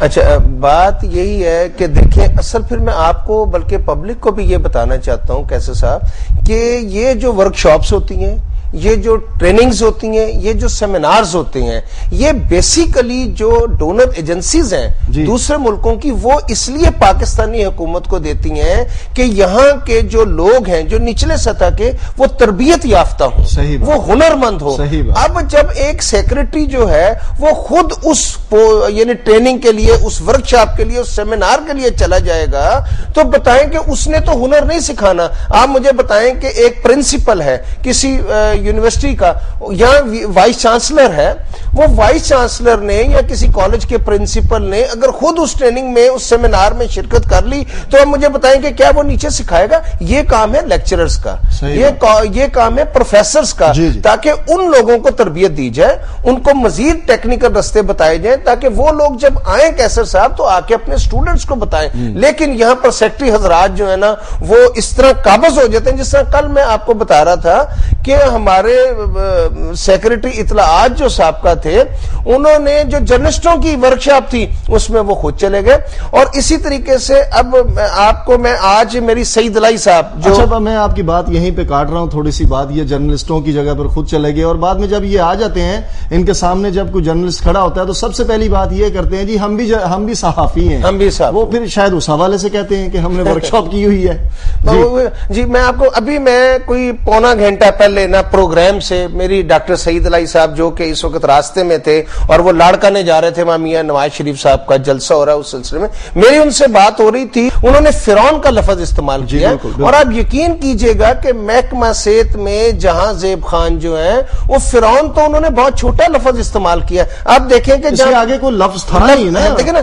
اچھا بات یہی ہے کہ دیکھیں اصل پھر میں آپ کو بلکہ پبلک کو بھی یہ بتانا چاہتا ہوں کیسے صاحب کہ یہ جو ورک شاپس ہوتی ہیں، یہ جو ٹریننگز ہوتی ہیں، یہ جو سیمینارز ہوتے ہیں، یہ بیسیکلی جو ڈونر ایجنسیز ہیں دوسرے ملکوں کی، وہ اس لیے پاکستانی حکومت کو دیتی ہیں کہ یہاں کے جو لوگ ہیں جو نچلے سطح کے وہ تربیت یافتہ ہوں، وہ ہنرمند ہو۔ اب جب ایک سیکرٹری جو ہے وہ خود اس یعنی ٹریننگ کے لیے، اس ورک شاپ کے لیے، اس سیمینار کے لیے چلا جائے گا تو بتائیں کہ اس نے تو ہنر نہیں سکھانا۔ آپ مجھے بتائیں کہ ایک پرنسپل ہے کسی یونیورسٹی کا یا وائس چانسلر ہے، وہ وائس چانسلر نے یا کسی کالج کے پرنسپل نے اگر خود اس ٹریننگ میں، اس سیمینار میں شرکت کر لی تو آپ مجھے بتائیں کہ کیا وہ نیچے سکھائے گا؟ یہ کام ہے لیکچررز کا، یہ کام ہے پروفیسرز کا، تاکہ ان لوگوں کو تربیت دی جائے، ان کو مزید ٹیکنیکل رستے بتائے جائیں تاکہ وہ لوگ جب آئیں کیسر صاحب تو آ کے اپنے اسٹوڈنٹس کو بتائیں۔ لیکن یہاں پر سیکٹری حضرات جو ہے نا وہ اس طرح قابض ہو جاتے ہیں، جس طرح کل میں آپ کو بتا رہا تھا کہ ہمارے سیکریٹری اطلاعات جو سابقہ تھے انہوں نے جو جرنلسٹوں کی ورکشاپ تھی اس میں وہ خود چلے گئے، اور اسی طریقے سے اب آپ کو میں آج میری سعید دلائی صاحب جو اچھا میں آپ کی بات یہیں پہ کاٹ رہا ہوں تھوڑی سی بات، یہ جرنلسٹوں کی جگہ پر خود چلے گئے، اور بعد میں جب یہ آ جاتے ہیں ان کے سامنے جب کوئی جرنلسٹ کھڑا ہوتا ہے تو سب سے پہلی بات یہ کرتے ہیں جی ہم بھی صحافی ہیں، ہم بھی صحافی، وہ پھر شاید اس حوالے سے کہتے ہیں کہ ہم نے ورکشاپ کی ہوئی ہے۔ جی میں آپ کو ابھی میں کوئی پونا گھنٹہ پہلے نا پروگرام سے میری ڈاکٹر سعید دلائی صاحب جو کہ اس وقت راستے میں تھے اور وہ لاڑکانے جا رہے تھے، وہاں میاں نواز شریف صاحب کا جلسہ ہو رہا ہے، اس سلسلے میں میری ان سے بات ہو رہی تھی، انہوں نے فرعون کا لفظ استعمال کیا، اور آپ یقین کیجئے گا کہ محکمہ صحت میں جہاں زیب خان جو ہیں وہ فرعون تو انہوں نے بہت چھوٹا لفظ استعمال کیا۔ آپ دیکھیں کہ جہاں آگے کوئی لفظ تھا ہی نا، دیکھیں نا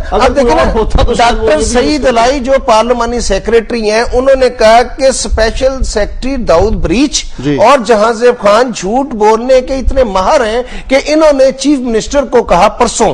ڈاکٹر سعید دلائی جو پارلیمانی سیکریٹری ہیں انہوں نے کہا کہ اسپیشل سیکریٹری داؤد بریچ اور جہاں زیب خان جھوٹ بولنے کے اتنے ماہر ہیں کہ انہوں نے چیف منسٹر کو کہا پرسوں،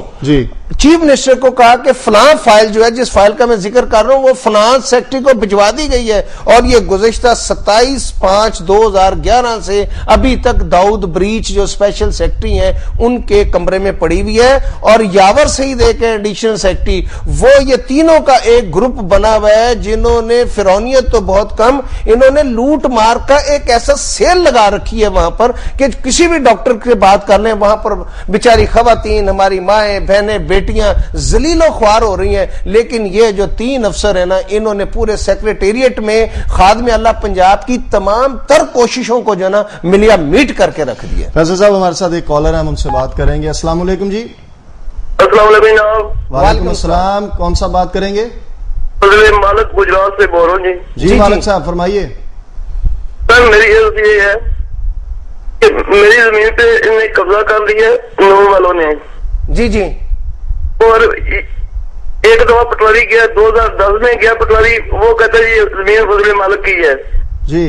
چیف منسٹر کو کہا کہ فلاں فائل جو ہے جس فائل کا میں ذکر کر رہا ہوں وہ فنانس سیکرٹری کو بھجوا دی گئی ہے، اور یہ گزشتہ 27/5/2011 سے ابھی تک داؤد بریچ جو اسپیشل سیکرٹری ہیں ان کے کمرے میں پڑی ہوئی ہے، اور یاور سعید ایک ایڈیشنل سیکرٹری، وہ یہ تینوں کا ایک گروپ بنا ہوا ہے جنہوں نے فرعونیت تو بہت کم، انہوں نے لوٹ مار کا ایک ایسا سیل لگا رکھی ہے وہاں پر کہ کسی بھی ڈاکٹر کی بات کر لیں وہاں پر بیچاری خواتین، ہماری مائیں بہنیں بیٹیاں ذلیل و خوار ہو رہی ہیں، لیکن یہ جو 3 افسر ہیں نا انہوں نے پورے سیکریٹریٹ میں خادم اللہ پنجاب کی تمام تر کوششوں کو جو نا ملیا میٹ کر کے رکھ دیا۔ فیصل صاحب ہمارے ساتھ ایک کالر ہے، ہم ان سے بات کریں گے۔ السلام علیکم جی۔ السلام علیکم جناب۔ وعلیکم السلام، کون سا بات کریں گے؟ مالک گجرات سے بول رہا ہوں جی۔ جی مالک صاحب فرمائیے۔ سر میری عرض یہ ہے کہ میری زمین پہ انہوں نے قبضہ کر لیا ہے نون والوں نے، جی اور ایک دفعہ پٹواری گیا 2010 میں گیا پٹواری، وہ کہتا ہے یہ زمین فضل مالک کی ہے جی۔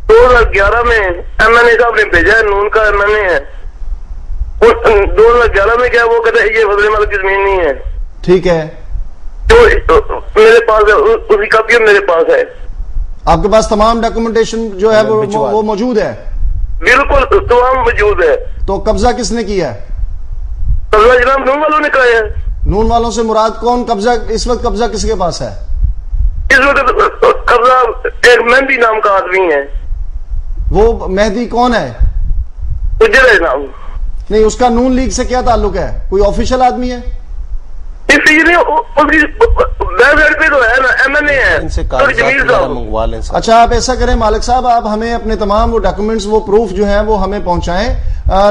2011 میں ایم این اے صاحب نے بھیجا ہے، نون کا ایم این اے ہے، 2011 میں گیا وہ کہتا ہے یہ فضل مالک کی زمین نہیں ہے، ٹھیک ہے، تو میرے پاس ہے اسی کاپی میرے پاس ہے۔ آپ کے پاس تمام ڈاکومنٹیشن جو ہے وہ موجود ہے؟ بالکل تمام موجود ہے۔ تو قبضہ کس نے کیا ہے؟ قبضہ جناب نون والوں نے کرایا ہے۔ نون والوں سے مراد کون؟ قبضہ اس وقت قبضہ کس کے پاس ہے اس وقت؟ قبضہ ایک مہندی نام کا آدمی ہے۔ وہ مہدی کون ہے؟ اجر ہے نام۔ نہیں، اس کا نون لیگ سے کیا تعلق ہے؟ کوئی آفیشل آدمی ہے؟ اس لیے اس کی ویب سائٹ پہ تو ہے نا ایم این اے ہے جمیل صاحب۔ اچھا آپ ایسا کریں مالک صاحب، آپ ہمیں اپنے تمام وہ ڈاکومنٹس، وہ پروف جو ہیں وہ ہمیں پہنچائیں،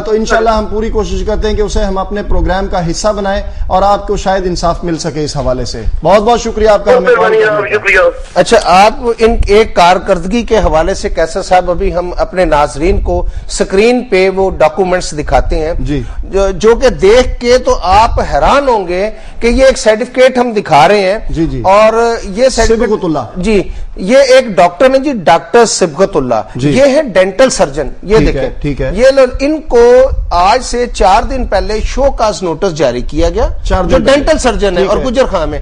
تو انشاءاللہ ہم پوری کوشش کرتے ہیں کہ اسے ہم اپنے پروگرام کا حصہ بنائیں اور آپ کو شاید انصاف مل سکے اس حوالے سے۔ بہت بہت شکریہ آپ کا ہمیں کال کرنے کا۔ اچھا آپ ان ایک کارکردگی کے حوالے سے کیسا صاحب ابھی ہم اپنے ناظرین کو سکرین پہ وہ ڈاکومنٹس دکھاتے ہیں جی، جو کہ دیکھ کے تو آپ حیران ہوں گے کہ یہ ایک سرٹیفکیٹ ہم دکھا رہے ہیں، جی جی، اور یہ سرٹیفکیٹ صبغت اللہ، جی یہ ایک ڈاکٹر نے جی، ڈاکٹر سبغت اللہ، یہ ہے ڈینٹل سرجن. یہ دیکھیں، ٹھیک ہے، یہ ان کو آج سے 4 دن پہلے شو کاز نوٹس جاری کیا گیا. جو ڈینٹل سرجن ہے اور گجر خان میں،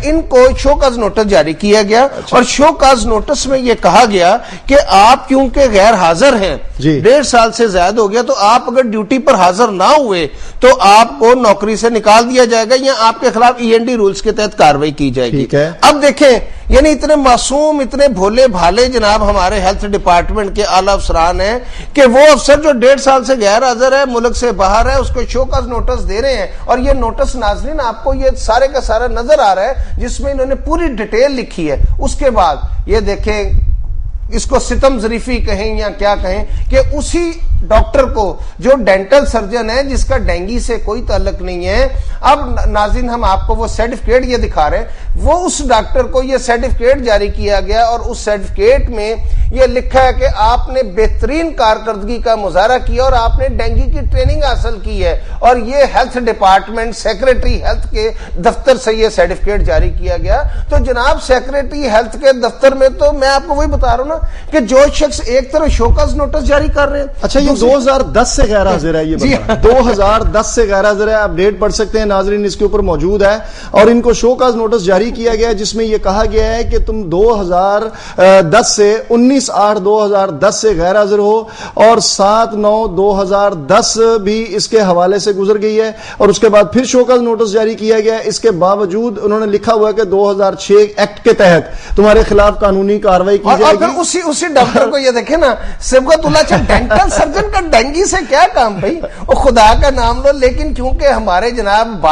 ان کو شو کاز نوٹس جاری کیا گیا. اور شو کاز نوٹس میں یہ کہا گیا کہ آپ کیونکہ غیر حاضر ہیں، 1.5 سال سے زائد ہو گیا، تو آپ اگر ڈیوٹی پر حاضر نہ ہوئے تو آپ کو نوکری سے نکال دیا جائے گا یا آپ کے خلاف END رولز کے تحت کارروائی کی جائے گی. اب دیکھیں، یعنی اتنے معصوم، اتنے بھولے بھالے جناب ہمارے ہیلتھ ڈپارٹمنٹ کے اعلی افسران ہیں کہ وہ افسر جو 1.5 سال سے غیر حاضر ہے، ملک سے باہر ہے، اس کو شو کاز نوٹس دے رہے ہیں. اور یہ نوٹس ناظرین آپ کو یہ سارے کا سارا نظر آ رہا ہے، جس میں انہوں نے پوری ڈیٹیل لکھی ہے. اس کے بعد یہ دیکھیں، اس کو ستم ظریفی کہیں یا کیا کہیں، کہ اسی ڈاکٹر کو جو ڈینٹل سرجن ہے، جس کا ڈینگی سے کوئی تعلق نہیں ہے. اب ناظرین ہم آپ کو وہ سرٹیفکیٹ یہ دکھا رہے ہیں، وہ اس ڈاکٹر کو یہ سرٹیفکیٹ جاری کیا گیا اور اس سرٹیفکیٹ میں یہ لکھا ہے کہ آپ نے بہترین کارکردگی کا مظاہرہ کیا اور آپ نے ڈینگی کی ٹریننگ حاصل کی ہے. اور یہ ہیلتھ ڈپارٹمنٹ سیکریٹری ہیلتھ کے دفتر سے یہ سرٹیفکیٹ جاری کیا گیا. تو جناب سیکریٹری ہیلتھ کے دفتر میں تو میں آپ کو وہی بتا رہا ہوں نا کہ جو شخص ایک طرف شوکاز نوٹس جاری کر رہے ہیں. اچھا، یہ 2010 سے غیر حاضر ہے، یہ 2010 سے غیر حاضر ہے. آپ ڈیٹ پڑھ سکتے ہیں ناظرین، اس کے اوپر موجود ہے. اور ان کو شوکاز نوٹس جاری کیا گیا جس میں یہ کہا گیا ہے کہ تم 2010 سے 19/8/2010 سے غیر حاضر ہو، اور 7/9/2010 بھی اس کے حوالے سے گزر گئی ہے. اور اس کے بعد پھر شوکاز نوٹس جاری کیا گیا. اس کے باوجود انہوں نے لکھا ہوا ہے کہ 2006 ایکٹ کے تحت تمہارے خلاف قانونی کارروائی کی جائے گی. اسی ڈاکٹر کو یہ دیکھیں نا، سبغت اللہ، ڈینٹل سرجن کا ڈینگی سے کیا کام بھائی، وہ خدا کا نام لو. لیکن کیونکہ ہمارے جناب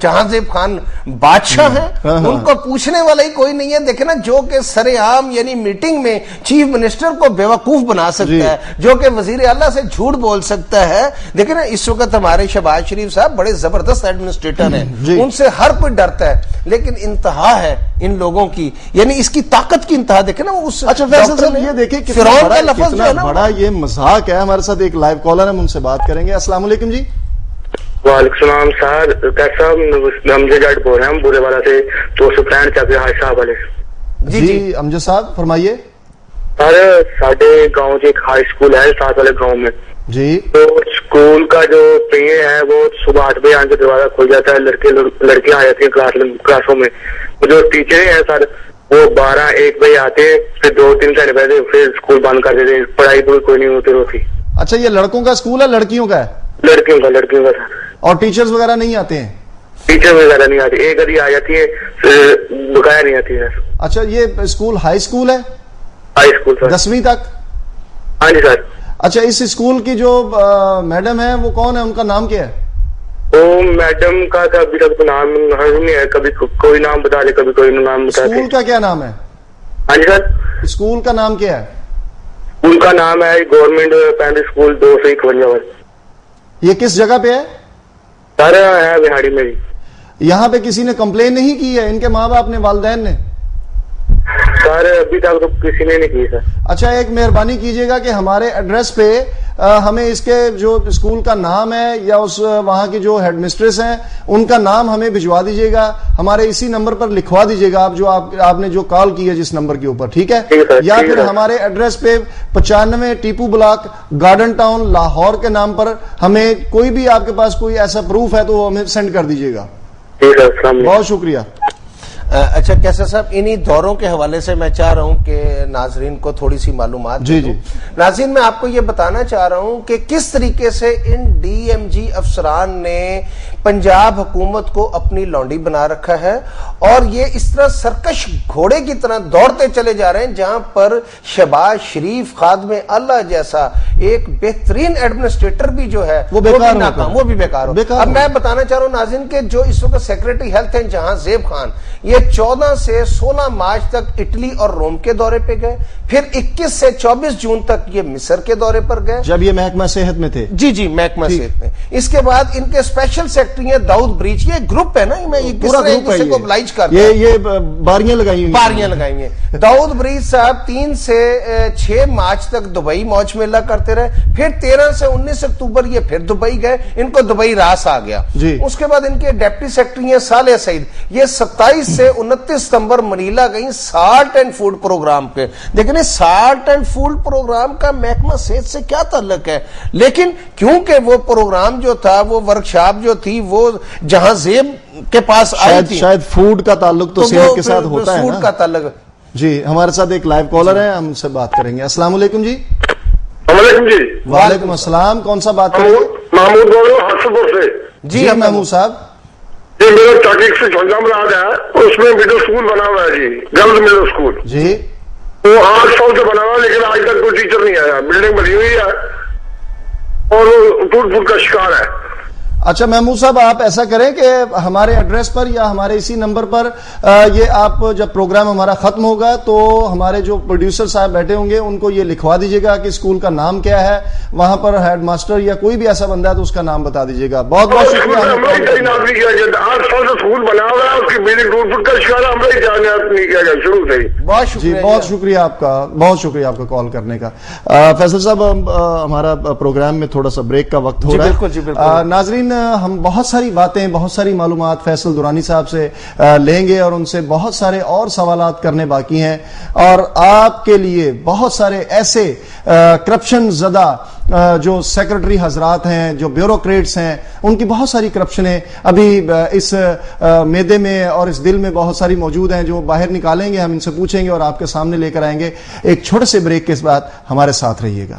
جہاں زیب خان بادشاہ ہیں، ان کو پوچھنے والا ہی کوئی نہیں ہے. دیکھیں نا، جو کہ سر عام یعنی میٹنگ میں چیف منسٹر کو بیوقوف بنا سکتا ہے، جو کہ وزیر اعلیٰ سے جھوٹ بول سکتا ہے. دیکھیں نا، اس وقت ہمارے شہباز شریف صاحب بڑے زبردست ایڈمنسٹریٹر ہیں، ان سے ہر کوئی ڈرتا ہے. لیکن انتہا ہے ان لوگوں کی، یعنی اس کی طاقت کی انتہا. دیکھیں نا، اس اچھا فیصل صاحب یہ دیکھیں کتنا بڑا یہ مذاق ہے. ہمارے ساتھ ایک لائیو کالر ہے، ہم ان سے بات کریں گے. السلام علیکم جی. وعلیکم السلام سر، کیسا؟ امجد جٹ بول رہے ہیں ہم بورے والا سے 265 چاپی ہائی صاحب والے. جی امجد صاحب فرمائیے. سر ساڈے گاؤں ایک ہائی اسکول ہے ساتھ والے گاؤں میں جی. تو اسکول کا جو پے ہے وہ صبح 8 بجے آنے کے دروازہ کھل جاتا ہے، لڑکیاں آ جاتی ہیں کلاسوں میں. جو ٹیچر ہیں سر وہ 12-1 بجے آتے ہیں، پھر 2-3 گھنٹے پہلے پھر اسکول بند کر دیتے ہیں. پڑھائی کوئی نہیں ہوتی. اچھا، یہ لڑکوں کا اسکول ہے لڑکیوں کا ہے؟ لڑکیوں کا سر. اور ٹیچرز وغیرہ نہیں آتے ہیں؟ ٹیچر وغیرہ نہیں آتی، ایک ادھی آ جاتی ہے، بقایا نہیں آتی ہے. اچھا، یہ اسکول ہائی اسکول ہے؟ ہائی اسکول سر. 10ویں تک؟ ہاں جی سر. اچھا، اس اسکول کی جو میڈم ہے وہ کون ہے، ان کا نام کیا ہے؟ وہ میڈم کا تو ابھی تک نام نہیں ہے، کبھی کوئی نام بتا دے، کبھی کوئی نام بتا دے. اسکول کا کیا نام ہے؟ ہاں جی سر. اسکول کا نام کیا ہے؟ اسکول کا نام ہے گورنمنٹ پرائمری اسکول 251. یہ کس جگہ پہ ہے؟ سر ہے بہاڑی میں. یہاں پہ کسی نے کمپلین نہیں کی ہے، ان کے ماں باپ نے، والدین نے؟ سر ابھی تک تو کسی نے نہیں کی سر. اچھا، ایک مہربانی کیجیے گا کہ ہمارے ایڈریس پہ ہمیں اس کے جو اسکول کا نام ہے یا اس وہاں کی جو ہیڈ مسٹریس ہیں ان کا نام ہمیں بھجوا دیجیے گا، ہمارے اسی نمبر پر لکھوا دیجیے گا آپ نے جو کال کی ہے جس نمبر کے اوپر، ٹھیک ہے؟ یا پھر ہمارے ایڈریس پہ 95 Tipu block garden town Lahore کے نام پر ہمیں کوئی بھی آپ کے پاس کوئی ایسا پروف ہے تو وہ ہمیں سینڈ کر دیجیے گا. بہت شکریہ. اچھا کیسا صاحب، انہی دوروں کے حوالے سے میں چاہ رہا ہوں کہ ناظرین کو تھوڑی سی معلومات دے دوں. ناظرین میں آپ کو یہ بتانا چاہ رہا ہوں کہ کس طریقے سے ان ڈی ایم جی افسران نے پنجاب حکومت کو اپنی لونڈی بنا رکھا ہے، اور یہ اس طرح سرکش گھوڑے کی طرح دوڑتے چلے جا رہے ہیں جہاں پر شہباز شریف خادم اللہ جیسا ایک بہترین ایڈمنسٹریٹر بھی جو ہے وہ بھی بیکار ہو. اب میں بتانا چاہ رہا ہوں ناظرین کہ جو اس وقت سیکریٹری ہیلتھ ہیں جہاں زیب خان، یہ 14 سے 16 مارچ تک اٹلی اور روم کے دورے پہ گئے، پھر 21 سے 24 جون تک یہ مصر کے دورے پر گئے جب یہ محکمہ صحت میں تھے. جی محکمہ صحت میں. اس کے بعد ان کے اسپیشل سیکٹری سیکٹری ہیں داؤد بریچ, یہ گروپ ہے نا, میں پورا گروپ ہے, کو oblige کرتا ہے, یہ باریاں لگائی ہوئی ہیں. داؤد بریچ صاحب 3 سے 6 مارچ تک دبئی موج میلہ کرتے رہے, پھر 13 سے 19 اکتوبر یہ پھر دبئی گئے, ان کو دبئی راس آ گیا. اس کے بعد ان کے ڈپٹی سیکرٹری ہیں صالح سعید, یہ 27 سے 29 ستمبر منیلا گئی سالٹ اینڈ فوڈ پروگرام پہ. دیکھیں سالٹ اینڈ فوڈ پروگرام کا محکمہ صحت سے کیا تعلق ہے, لیکن کیونکہ وہ پروگرام جو تھا, وہ ورکشاپ جو تھی, وہ جہاں زیب کے پاس آئی تھی, شاید فوڈ کا تعلق تو صحت کے ساتھ ہوتا ہے, فوڈ کا تعلق. جی ہمارے ساتھ ایک لائیو کالر ہے, ہم ان سے بات کریں گے. السلام علیکم جی. وعلیکم جی. وعلیکم السلام, کون سا بات کریں گے؟ محمود بول رہا ہوں ہرسپور سے. جی محمود صاحب. جی میرا تحقیق سے جھنجھام راج ہے, اس میں مڈل اسکول بنا ہوا ہے جی, گرلز مڈل اسکول. جی وہ 8 سال سے بنا ہوا ہے, لیکن آج تک کوئی ٹیچر نہیں آیا. بلڈنگ بنی ہوئی ہے اور وہ ٹوٹ پھوٹ کا شکار ہے. اچھا محمود صاحب, آپ ایسا کریں کہ ہمارے ایڈریس پر یا ہمارے اسی نمبر پر یہ آپ جب پروگرام ہمارا ختم ہوگا تو ہمارے جو پروڈیوسر صاحب بیٹھے ہوں گے ان کو یہ لکھوا دیجیے گا کہ اسکول کا نام کیا ہے, وہاں پر ہیڈ ماسٹر یا کوئی بھی ایسا بندہ ہے تو اس کا نام بتا دیجیے گا. بہت بہت شکریہ. 8 سال سے اسکول بنا ہوا ہے, اس کی بلڈنگ ٹوٹ پھوٹ کا شکار ہے, ہم نے نہیں کیا گیا شروع سے ہی. جی بہت شکریہ آپ کا, بہت شکریہ آپ کا کال کرنے کا. فیصل صاحب, ہمارا پروگرام میں تھوڑا سا بریک کا وقت ہو رہا ہے. ناظرین, ہم بہت ساری باتیں, بہت ساری معلومات فیصل درانی صاحب سے لیں گے اور ان سے بہت سارے اور سوالات کرنے باقی ہیں, اور آپ کے لیے بہت سارے ایسے کرپشن زدہ جو سیکرٹری حضرات ہیں, جو بیوروکریٹس ہیں, ان کی بہت ساری کرپشنیں ابھی اس میدے میں اور اس دل میں بہت ساری موجود ہیں, جو باہر نکالیں گے, ہم ان سے پوچھیں گے اور آپ کے سامنے لے کر آئیں گے. ایک چھوٹے سے بریک کے بعد ہمارے ساتھ رہیے گا.